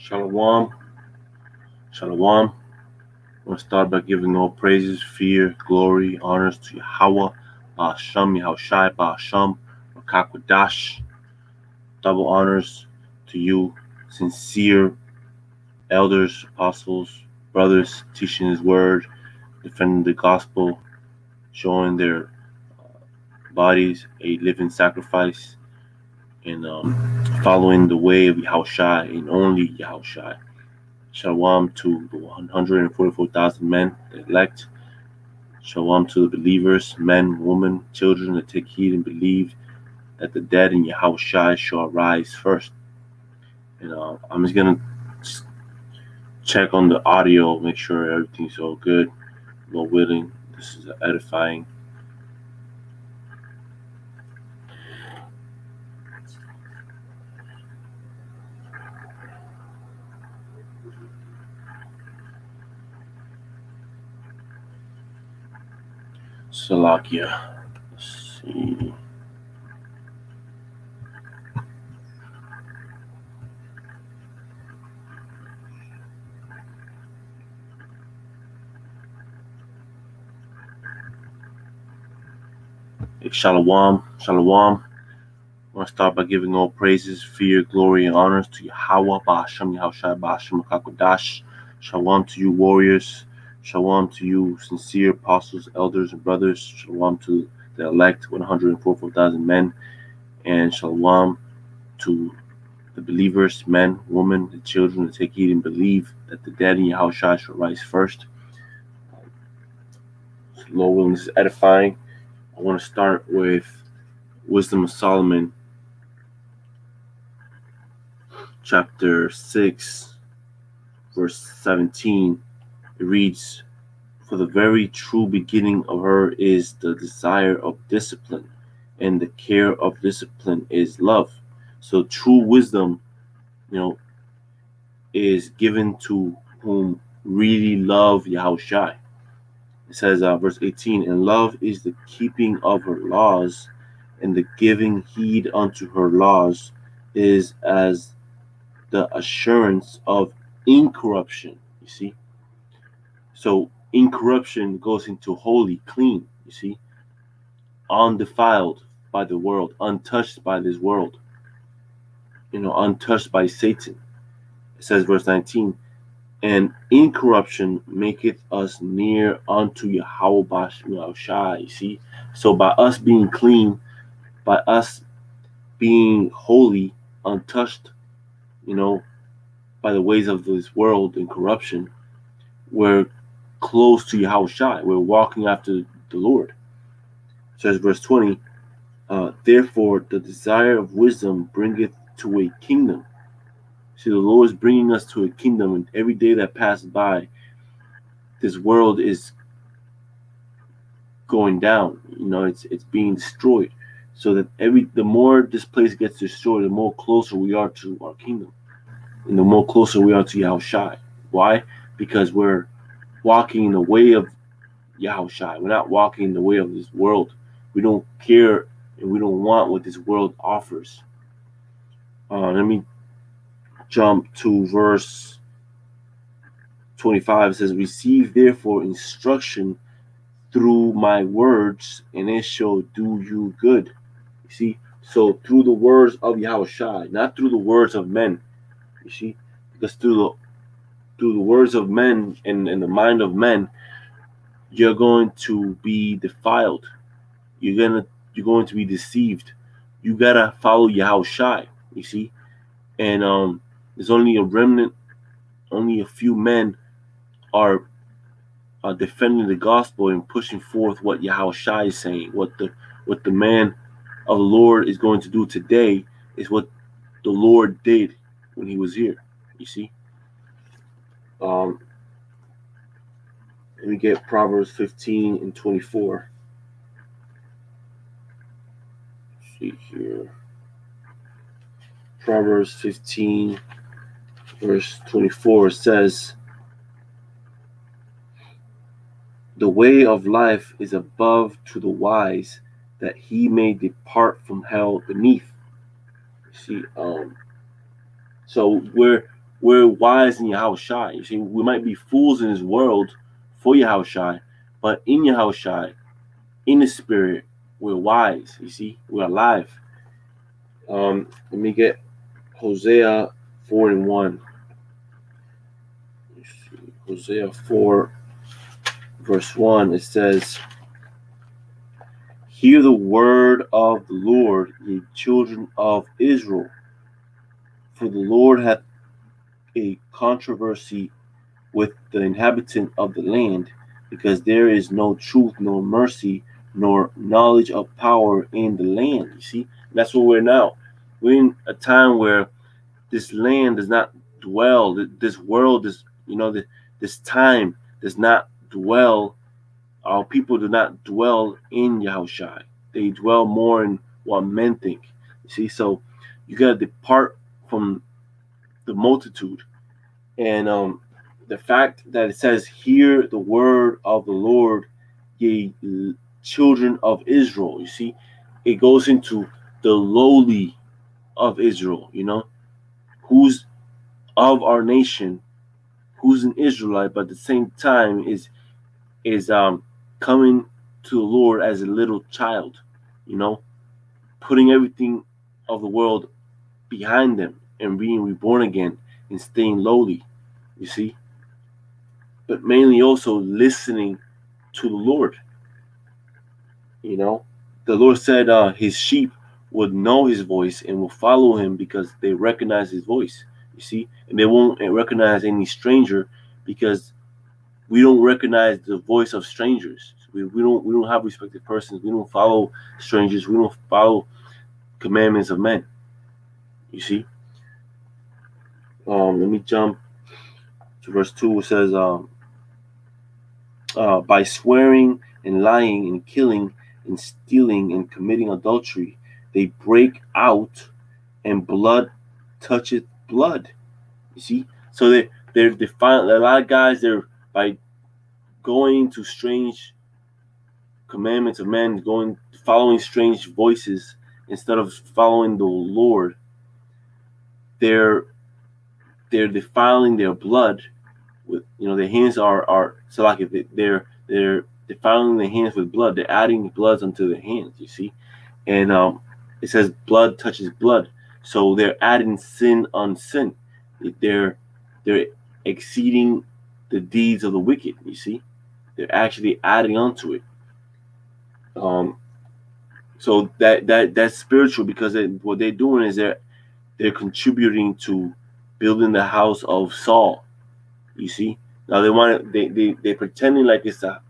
Shalom, Shalom. I want to start by giving all praises, fear, glory, honors to Yahweh, Ba'asham, Yahushai, Ba'asham, Rakakwadash. Double honors to you, sincere elders, apostles, brothers, teaching His word, defending the gospel, showing their bodies a living sacrifice, and following the way of Yahushai and only Yahushai. Shalom to the 144,000 men, the elect. Shalom to the believers, men, women, children that take heed and believe that the dead in Yahushua shall rise first. And I'm just going to check on the audio, make sure everything's all good. Lord willing, this is edifying. Salakia. Let's see. Shalom, Shalom. I want to start by giving all praises, fear, glory, and honors to Yahweh, Ba'asham, Yahushai, Ba'asham, Kakodash. Shalom to you, warriors. Shalom to you, sincere apostles, elders, and brothers. Shalom to the elect, 144,000 men. And shalom to the believers, men, women, the children that take heed and believe that the dead in Yahushua shall rise first. Lord willing, this is edifying. I want to start with Wisdom of Solomon, chapter 6, verse 17. It reads, "For the very true beginning of her is the desire of discipline, and the care of discipline is love." So true wisdom, is given to whom really love Yahushai. It says, verse 18, "And love is the keeping of her laws, and the giving heed unto her laws is as the assurance of incorruption." You see? So incorruption goes into holy, clean, you see? Undefiled by the world, untouched by this world, untouched by Satan. It says, verse 19, "And incorruption maketh us near unto Yahweh Bashai." You see? So by us being clean, by us being holy, untouched, by the ways of this world and corruption, we're close to Yahushua. We're walking after the Lord. It says, verse 20, "Therefore the desire of wisdom bringeth to a kingdom." See, the Lord is bringing us to a kingdom, and every day that passes by, this world is going down. It's being destroyed. So that the more this place gets destroyed, the more closer we are to our kingdom, and the more closer we are to Yahushua. Why? Because we're walking in the way of Yahushua. We're not walking in the way of this world. We don't care and we don't want what this world offers. Let me jump to verse 25. It says, "Receive therefore instruction through my words, and it shall do you good." You see? So through the words of Yahushua, not through the words of men. You see? Because through the words of men and the mind of men, you're going to be defiled. You're going to be deceived. You gotta follow Yahushua. You see? And there's only a remnant, only a few men are defending the gospel and pushing forth what Yahushua is saying. What the man of the Lord is going to do today is what the Lord did when He was here. You see? Let me get Proverbs 15 and 24. Let's see here. Proverbs 15, verse 24 says, "The way of life is above to the wise, that he may depart from hell beneath." See, so we're we're wise in Yahushai. You see, we might be fools in this world for Yahushai, but in Yahushai, in the spirit, we're wise. You see, we're alive. Let me get Hosea 4:1. Hosea 4, verse 1. It says, "Hear the word of the Lord, ye children of Israel. For the Lord hath a controversy with the inhabitant of the land, because there is no truth, nor mercy, nor knowledge of power in the land." You see, that's where we're now. We're in a time where this land does not dwell. This world is, this time does not dwell. Our people do not dwell in Yahushai. They dwell more in what men think. You see, so you got to depart from the multitude. And the fact that it says, "Hear the word of the Lord, ye children of Israel." You see, it goes into the lowly of Israel, who's of our nation, who's an Israelite, but at the same time is coming to the Lord as a little child, putting everything of the world behind them and being reborn again and staying lowly, you see, but mainly also listening to the Lord. The Lord said his sheep would know his voice and will follow him because they recognize his voice, you see, and they won't recognize any stranger because we don't recognize the voice of strangers. We don't have respected persons. We don't follow strangers. We don't follow commandments of men. You see. Let me jump to verse 2. It says, "By swearing and lying and killing and stealing and committing adultery, they break out, and blood toucheth blood." You see. So they're defiant. A lot of guys, they're by going to strange commandments of men, following strange voices instead of following the Lord. They're defiling their blood with, their hands are so like if they're defiling their hands with blood. They're adding blood unto their hands. You see, and it says blood touches blood, so they're adding sin on sin. They're exceeding the deeds of the wicked. You see, they're actually adding onto it. So that's spiritual, because what they're doing is they're contributing to building the house of Saul. You see, now they're pretending like it's a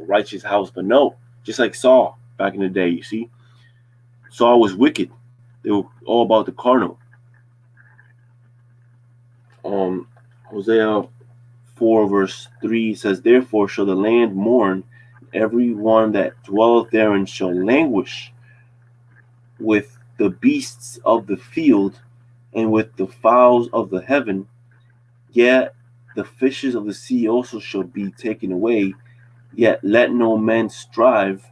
righteous house, but no, just like Saul back in the day. You see, Saul was wicked. They were all about the carnal. Hosea 4 verse 3 says, "Therefore shall the land mourn, every one that dwelleth therein shall languish with the beasts of the field and with the fowls of the heaven. Yet the fishes of the sea also shall be taken away. Yet let no man strive,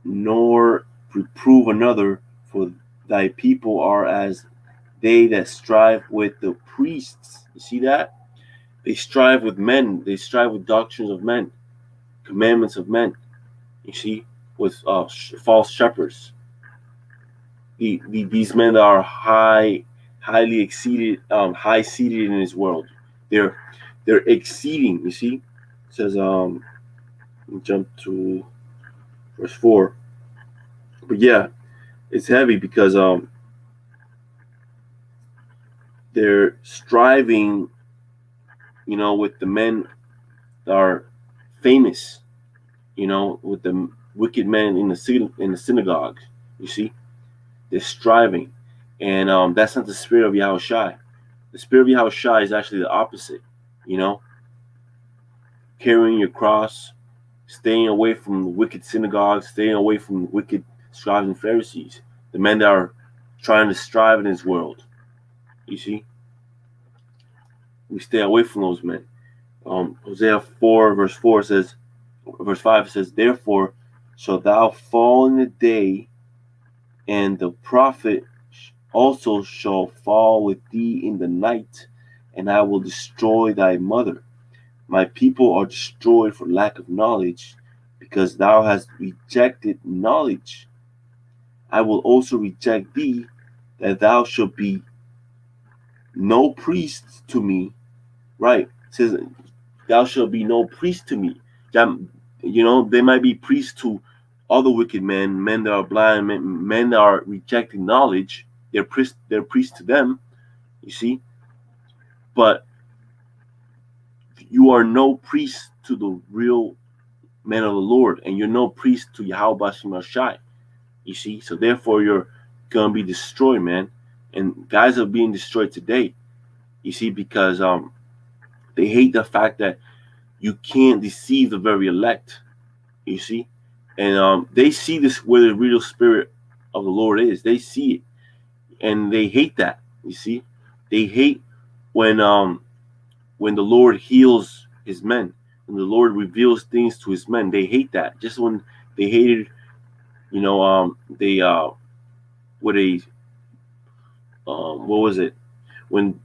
nor reprove another, for thy people are as they that strive with the priests." You see that? They strive with men. They strive with doctrines of men, commandments of men. You see, with false shepherds. These men are highly exceeded, high seated in this world. They're exceeding. You see, it says jump to verse 4. But yeah, it's heavy because they're striving, with the men that are famous, with the wicked men in the synagogue. You see, they're striving, and that's not the spirit of Yahushai. The spirit of Yahushai is actually the opposite. Carrying your cross, staying away from the wicked synagogues, staying away from the wicked scribes and Pharisees, the men that are trying to strive in this world. You see, we stay away from those men. Hosea 4 verse 5 says, "Therefore shalt thou fall in the day, and the prophet also shall fall with thee in the night, and I will destroy thy mother. My people are destroyed for lack of knowledge, because thou hast rejected knowledge. I will also reject thee, that thou shalt be no priest to me. Right. It says, thou shalt be no priest to me. They might be priests to other wicked men, men that are blind, men that are rejecting knowledge. They're priests to them, you see. But you are no priest to the real men of the Lord, and you're no priest to Yahweh Shai. You see, so therefore you're gonna be destroyed, man. And guys are being destroyed today. You see, because they hate the fact that you can't deceive the very elect. You see, and they see this where the real spirit of the Lord is. They see it, and they hate that. You see, they hate when the Lord heals His men, when the Lord reveals things to His men. They hate that. Just when they hated, they what a what was it? When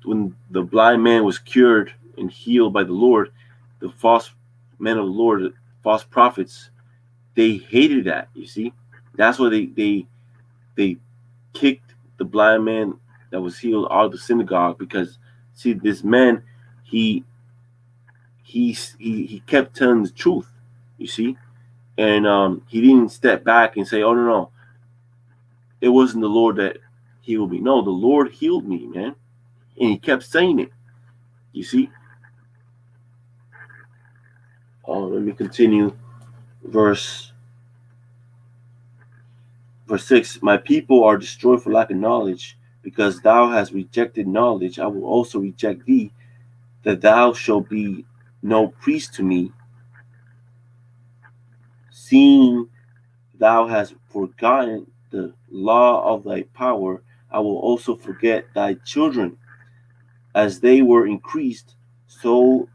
the blind man was cured and healed by the Lord, the false men of the Lord, false prophets, they hated that. You see, that's why they kicked the blind man that was healed out of the synagogue, because see, this man, he kept telling the truth. You see, and he didn't step back and say, "Oh no, it wasn't the Lord that healed me." No, the Lord healed me, man, and he kept saying it. You see. Let me continue. Verse 6. My people are destroyed for lack of knowledge, because thou hast rejected knowledge. I will also reject thee, that thou shalt be no priest to me. Seeing thou hast forgotten the law of thy power, I will also forget thy children. As they were increased, so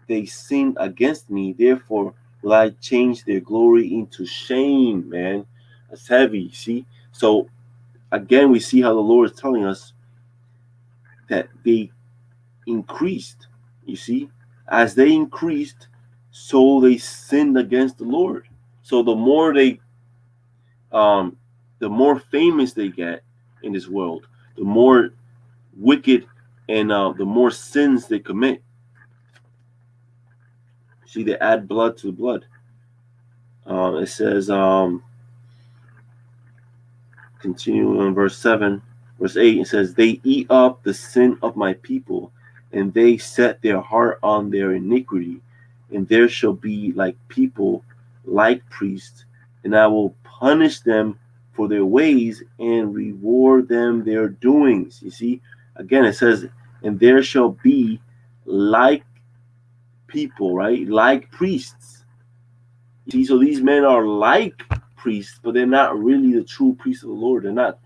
they sinned against me. Therefore will I change their glory into shame, man. That's heavy, see? So again, we see how the Lord is telling us that they increased. You see? As they increased, so they sinned against the Lord. So the more famous they get in this world, the more wicked and the more sins they commit. See, they add blood to the blood. It says, continuing on verse 7, verse 8, it says, they eat up the sin of my people, and they set their heart on their iniquity, and there shall be like people, like priests, and I will punish them for their ways and reward them their doings. You see, again, it says, and there shall be like people, right? Like priests. You see, so these men are like priests, but they're not really the true priests of the Lord. They're not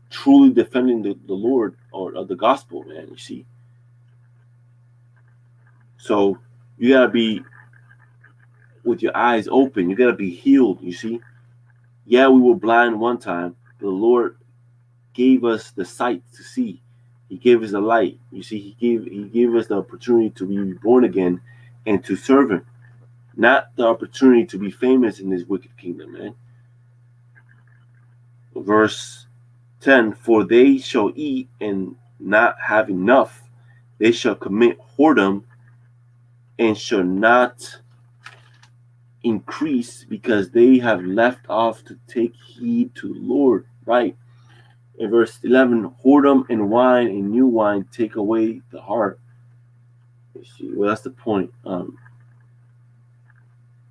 truly defending the Lord or the gospel, man. You see. So you gotta be with your eyes open. You gotta be healed. You see. Yeah, we were blind one time, but the Lord gave us the sight to see. He gave us the light. You see, He gave us the opportunity to be born again and to serve Him, not the opportunity to be famous in this wicked kingdom, man. Verse 10, for they shall eat and not have enough. They shall commit whoredom and shall not increase, because they have left off to take heed to the Lord. Right. In verse 11, whoredom and wine and new wine take away the heart. You see, well, that's the point.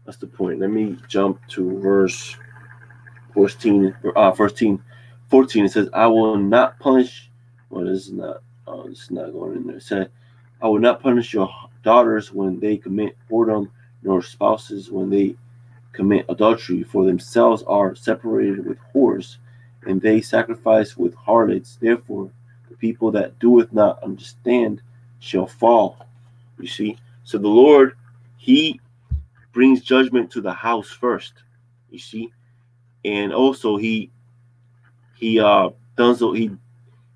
That's the point. Let me jump to verse 14. 14. It says, I will not punish. Well, this is not. This is not going in there. It said, I will not punish your daughters when they commit whoredom, nor spouses when they commit adultery, for themselves are separated with whores, and they sacrifice with harlots. Therefore, the people that doeth not understand shall fall. You see? So the Lord, He brings judgment to the house first. You see? And also he does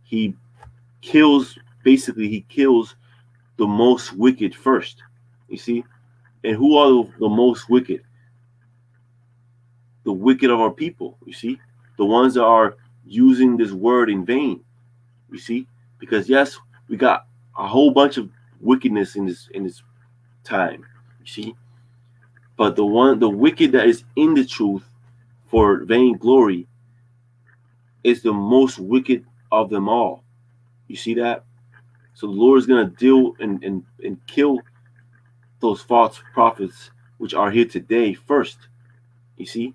he kills, basically he kills the most wicked first. You see? And who are the most wicked? The wicked of our people, you see? The ones that are using this word in vain, you see? Because yes, we got a whole bunch of wickedness in this time, you see? But the wicked that is in the truth for vain glory is the most wicked of them all. You see that? So the Lord is gonna deal and kill those false prophets which are here today first. You see?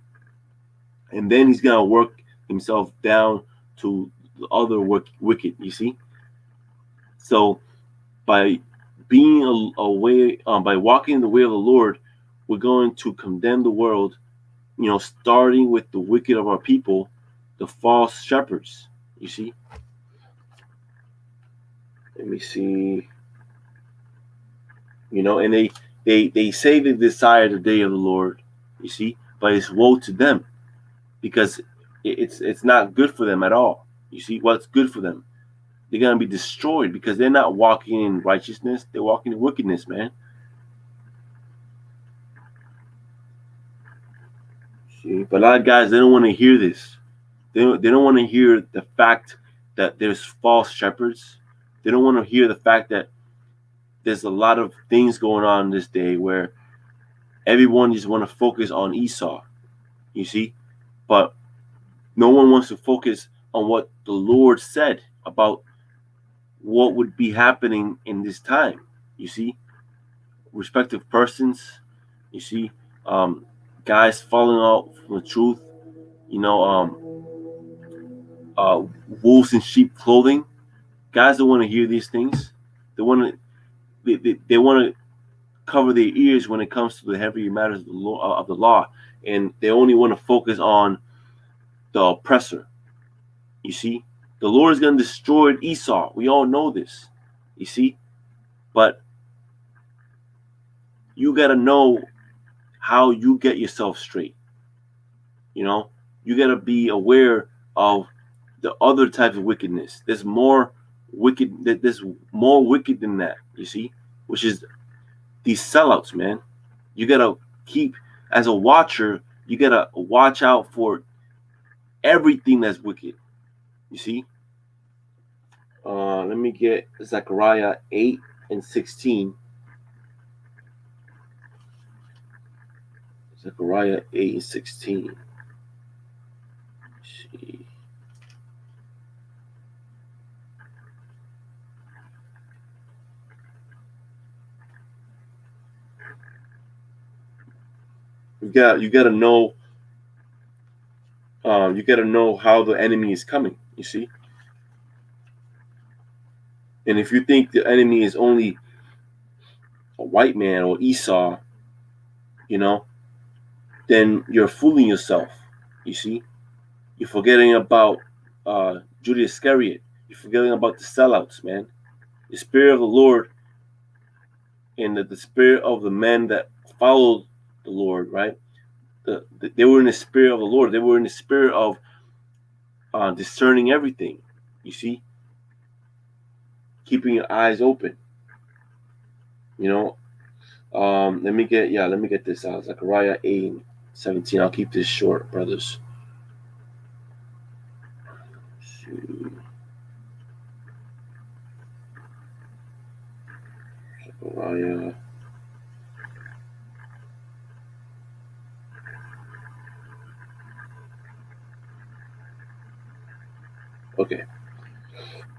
And then he's gonna work himself down to the other wicked. You see? So by being a way, by walking the way of the Lord, we're going to condemn the world. You know, starting with the wicked of our people, the false shepherds. You see? Let me see. You know, and they say they desire the day of the Lord. You see, but it's woe to them because it's not good for them at all. You see, what's good for them? They're gonna be destroyed because they're not walking in righteousness; they're walking in wickedness, man. See, but a lot of guys they don't want to hear this. They don't want to hear the fact that there's false shepherds. They don't want to hear the fact that there's a lot of things going on this day where everyone just want to focus on Esau. You see, but no one wants to focus on what the Lord said about what would be happening in this time. You see, respective persons. You see, guys falling out from the truth. You know, wolves in sheep clothing. Guys don't want to hear these things. They want to. They want to cover their ears when it comes to the heavier matters of the law, and they only want to focus on the oppressor. You see, the Lord is going to destroy Esau. We all know this. You see, but you got to know how you get yourself straight. You know, you got to be aware of the other types of wickedness. There's more wicked. There's more wicked than that. You see, which is these sellouts, man. You got to keep, as a watcher, you got to watch out for everything that's wicked. You see? Let me get Zechariah 8 and 16. Zechariah 8 and 16. Let's see. You got to know you got to know how the enemy is coming. You see, and if you think the enemy is only a white man or Esau, you know, then you're fooling yourself. You see, you're forgetting about Judas Iscariot. You're forgetting about the sellouts, man. The spirit of the Lord and the spirit of the men that followed the Lord, right? They were in the spirit of the Lord. They were in the spirit of discerning everything. You see, keeping your eyes open. You know, let me get this out. Zechariah 8:17. I'll keep this short, brothers. Zechariah. Okay.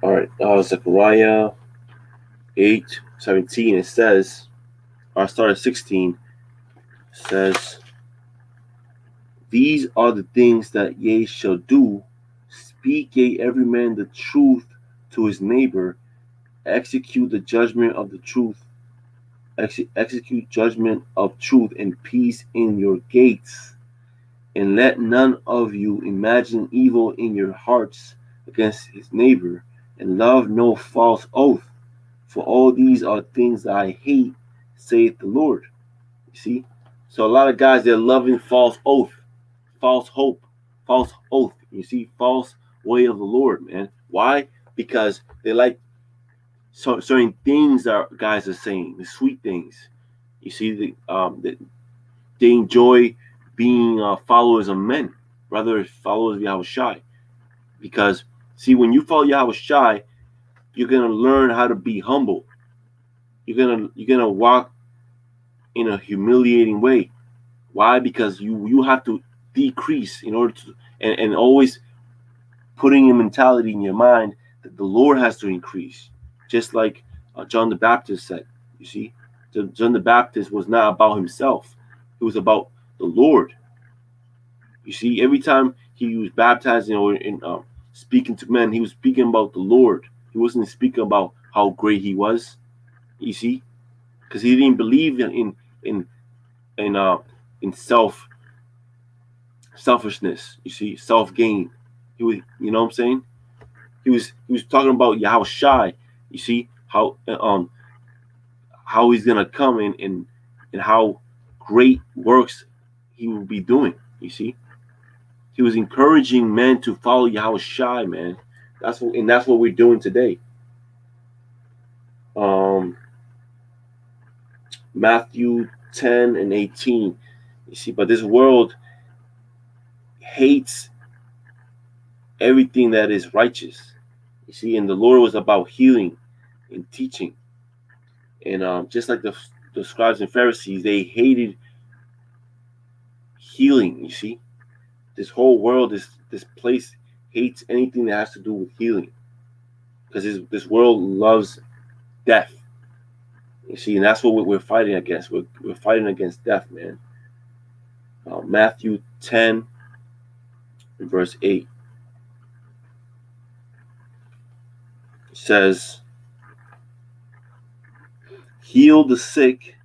All right. Zechariah 8:17. It says, I start at 16. It says, "These are the things that ye shall do. Speak ye every man the truth to his neighbor. Execute the judgment of the truth. Execute judgment of truth and peace in your gates. And let none of you imagine evil in your hearts against his neighbor. And love no false oath. For all these are things that I hate, saith the Lord." You see? So a lot of guys, they're loving false oath, false hope, false oath. You see? False way of the Lord, man. Why? Because they like so certain things that guys are saying, the sweet things. You see, they enjoy being followers of men rather than followers of Yahushai. Because see, when you follow Yahushai, you're gonna learn how to be humble. You're gonna walk in a humiliating way. Why? Because you have to decrease in order to, and always putting a mentality in your mind that the Lord has to increase. Just like John the Baptist said, you see, John the Baptist was not about himself; it was about the Lord. You see, every time he was baptizing or speaking to men, he was speaking about the Lord. He wasn't speaking about how great he was. You see, because he didn't believe in in uh in selfishness. You see, self gain. He was, you know what I'm saying? He was talking about Yahushai. You see how he's gonna come in and how great works he will be doing. You see, he was encouraging men to follow Yahushai, man. That's what we're doing today. Um, Matthew 10 and 18. You see, but this world hates everything that is righteous. You see, and the Lord was about healing and teaching. And just like the scribes and Pharisees, they hated healing. You see, this whole world, this place hates anything that has to do with healing, because this world loves death. You see, and that's what we're fighting against. We're fighting against death, man. Matthew 10, verse 8 says, "Heal the sick."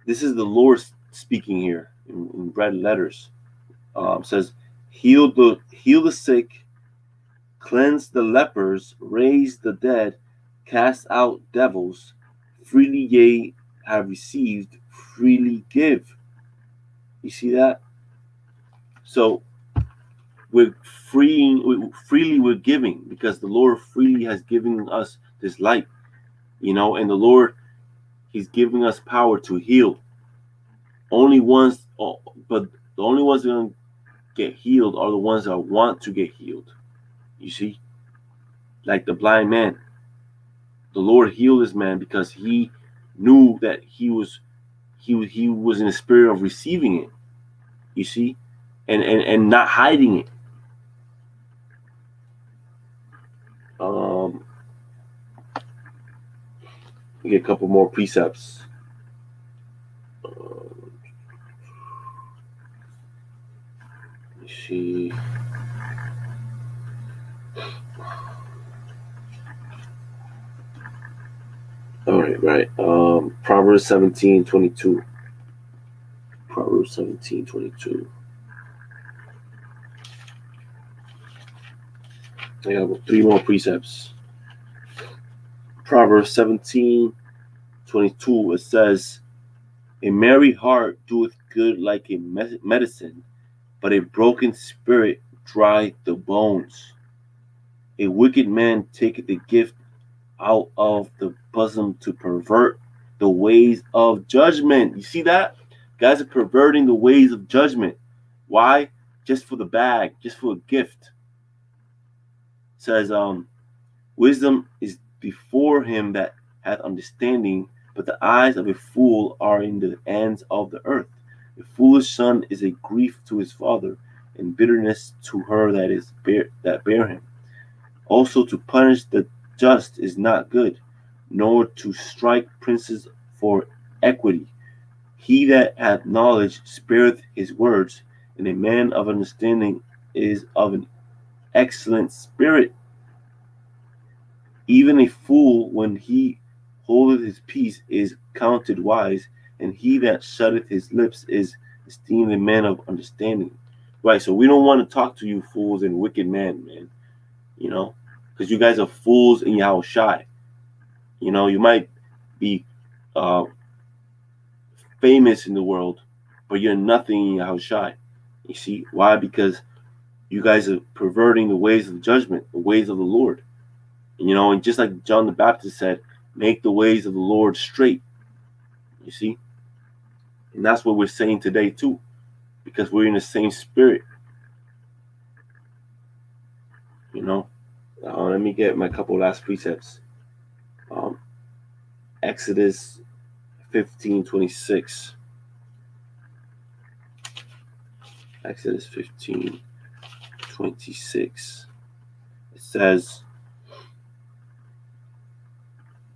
This is the Lord speaking here in red letters. Says, heal the sick, cleanse the lepers, raise the dead, cast out devils. Freely ye have received, freely give. You see that? So we're freely we're giving, because the Lord freely has given us this light, and the Lord, He's giving us power to heal. But the only ones that are going to get healed are the ones that want to get healed. You see, like the blind man, the Lord healed this man because he knew that he was in the spirit of receiving it. You see, and not hiding it. We get a couple more precepts. See. All right. Proverbs 17:22. Proverbs 17:22. I have 3 more precepts. Proverbs 17:22. It says, "A merry heart doeth good like a medicine, but a broken spirit drieth the bones. A wicked man taketh a gift out of the bosom to pervert the ways of judgment." You see that? Guys are perverting the ways of judgment. Why? Just for the bag, just for a gift. It says, wisdom is before him that hath understanding, but the eyes of a fool are in the ends of the earth. A foolish son is a grief to his father, and bitterness to her that bear him. Also to punish the just is not good, nor to strike princes for equity. He that hath knowledge spareth his words, and a man of understanding is of an excellent spirit. Even a fool, when he holdeth his peace, is counted wise, and he that shutteth his lips is esteemed a man of understanding. Right, so we don't want to talk to you fools and wicked men, man. Because you guys are fools in Yahushai. You might be famous in the world, but you're nothing in Yahushai. You see why? Because you guys are perverting the ways of judgment, the ways of the Lord. And just like John the Baptist said, make the ways of the Lord straight. You see? And that's what we're saying today too, because we're in the same spirit. Let me get my couple last precepts. Exodus 15:26. Exodus 15:26. It says,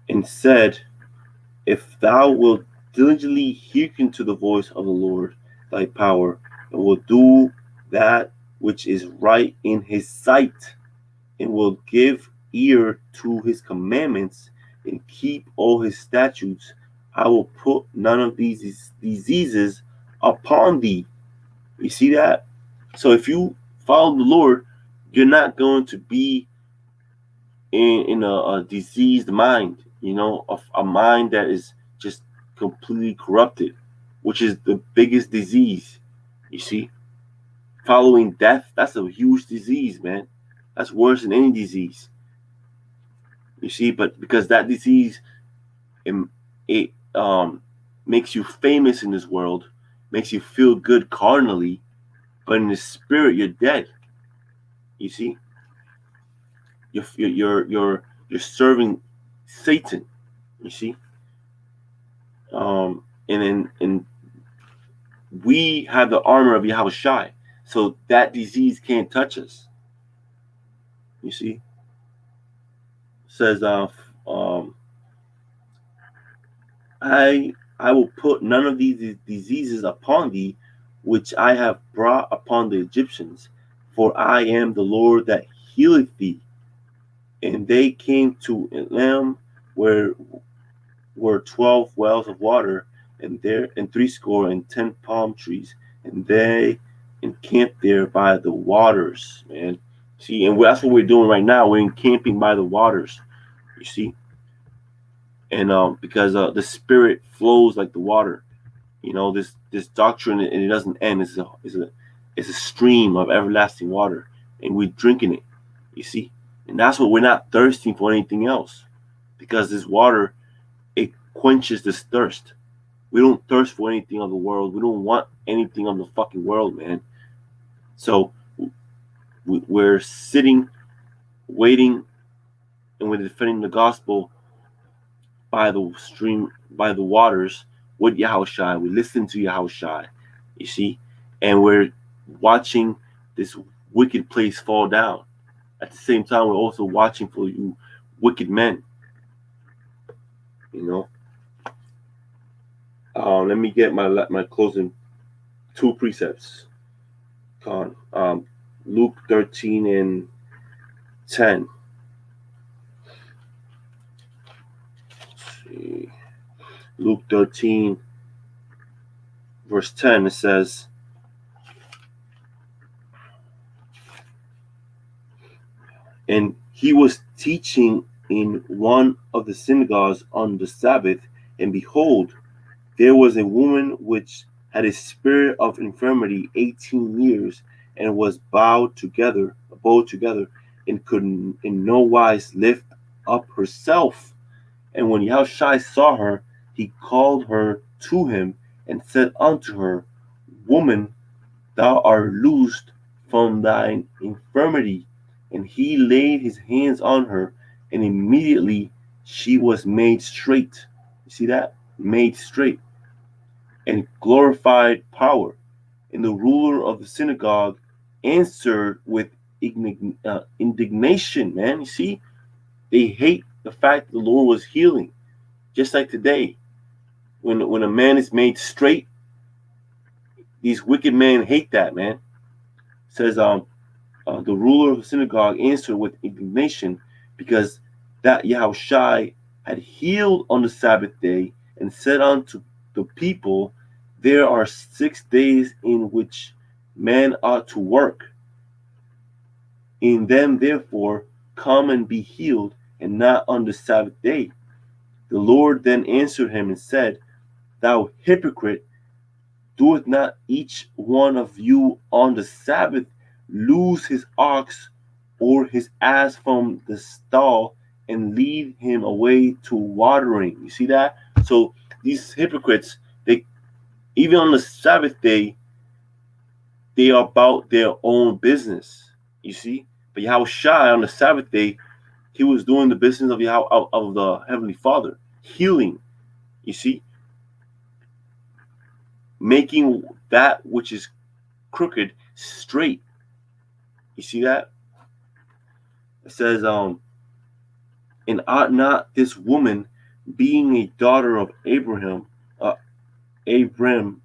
and said, if thou wilt diligently hearken to the voice of the Lord thy power, and will do that which is right in his sight, and will give ear to his commandments, and keep all his statutes, I will put none of these diseases upon thee. You see that? So if you follow the Lord, you're not going to be in a diseased mind, a mind that is just completely corrupted, which is the biggest disease. You see, following death, that's a huge disease, man. That's worse than any disease. You see, but because that disease, it makes you famous in this world, makes you feel good carnally, but in the spirit, you're dead. You see, you're serving Satan. You see, and we have the armor of Yahushua, so that disease can't touch us. You see, it says, I will put none of these diseases upon thee, which I have brought upon the Egyptians, for I am the Lord that healeth thee. And they came to Elim, where were 12 wells of water, and 70 palm trees, and they encamped there by the waters, man. See, and that's what we're doing right now. We're encamping by the waters, you see, and because the Spirit flows like the water. This doctrine, and it doesn't end. It's a stream of everlasting water, and we're drinking it. You see, and that's what we're not thirsting for anything else, because this water, it quenches this thirst. We don't thirst for anything of the world. We don't want anything of the fucking world, man. So we're sitting, waiting, and we're defending the gospel by the stream, by the waters, with Yahushua. We listen to Yahushua, you see, and we're watching this wicked place fall down. At the same time, we're also watching for you wicked men. Let me get my closing two precepts. Luke 13:10. Luke 13, verse 10, it says, and he was teaching in one of the synagogues on the Sabbath, and behold, there was a woman which had a spirit of infirmity 18 years, and was bowed together, and could in no wise lift up herself. And when Yahushua saw her, he called her to him, and said unto her, Woman, thou art loosed from thine infirmity. And he laid his hands on her, and immediately she was made straight. You see that? Made straight. And glorified power. And the ruler of the synagogue answered with indignation, man. You see? They hate the fact that the Lord was healing. Just like today, when a man is made straight, these wicked men hate that, man. It says, the ruler of the synagogue answered with indignation, because that Yahushua had healed on the Sabbath day, and said unto the people, there are 6 days in which man ought to work. In them therefore come and be healed, and not on the Sabbath day. The Lord then answered him and said, thou hypocrite, doeth not each one of you on the Sabbath loose his ox or his ass from the stall, and lead him away to watering. You see that? So these hypocrites, they even on the Sabbath day, they are about their own business. You see? But Yahushua on the Sabbath day, he was doing the business of of the Heavenly Father, healing. You see? Making that which is crooked straight. You see that? It says, and ought not this woman, being a daughter of Abraham, Abraham,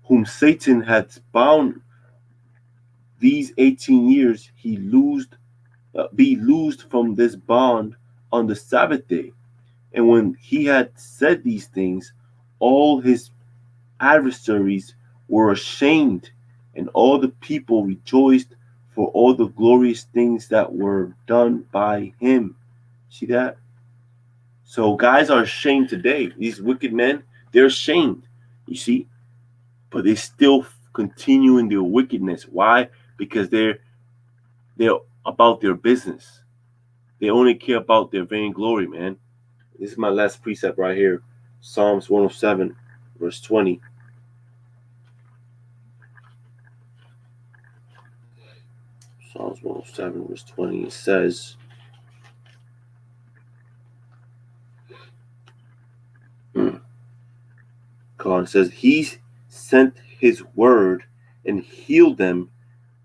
whom Satan had bound these 18 years, be loosed from this bond on the Sabbath day. And when he had said these things, all his adversaries were ashamed, and all the people rejoiced for all the glorious things that were done by him. See that? So guys are ashamed today. These wicked men, they're ashamed. You see? But they still continue in their wickedness. Why? Because they're about their business. They only care about their vainglory, man. This is my last precept right here. Psalms 107, verse 20. Psalms 107, verse 20. It says, God says, He sent His word and healed them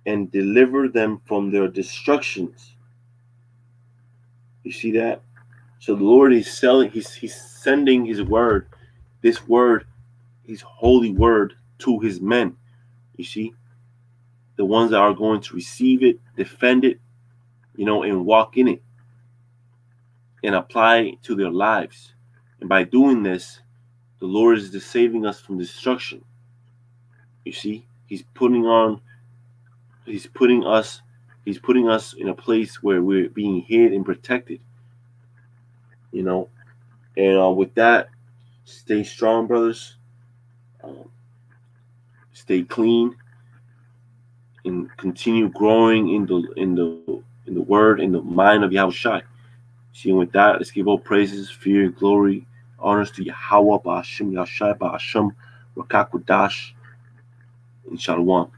and delivered them from their destructions. You see that? So the Lord is He's sending His word, this word, His holy word, to His men. You see? The ones that are going to receive it, defend it, and walk in it and apply it to their lives. And by doing this, the Lord is saving us from destruction. You see? He's putting us in a place where we're being hid and protected. And with that, stay strong, brothers. Stay clean and continue growing in the word, in the mind of Yahushua. See, and with that, let's give all praises, fear, glory, honors to Yahweh, Ba'ashem, Yahushua, Ba'ashem, Rakakwadash, and Shalom.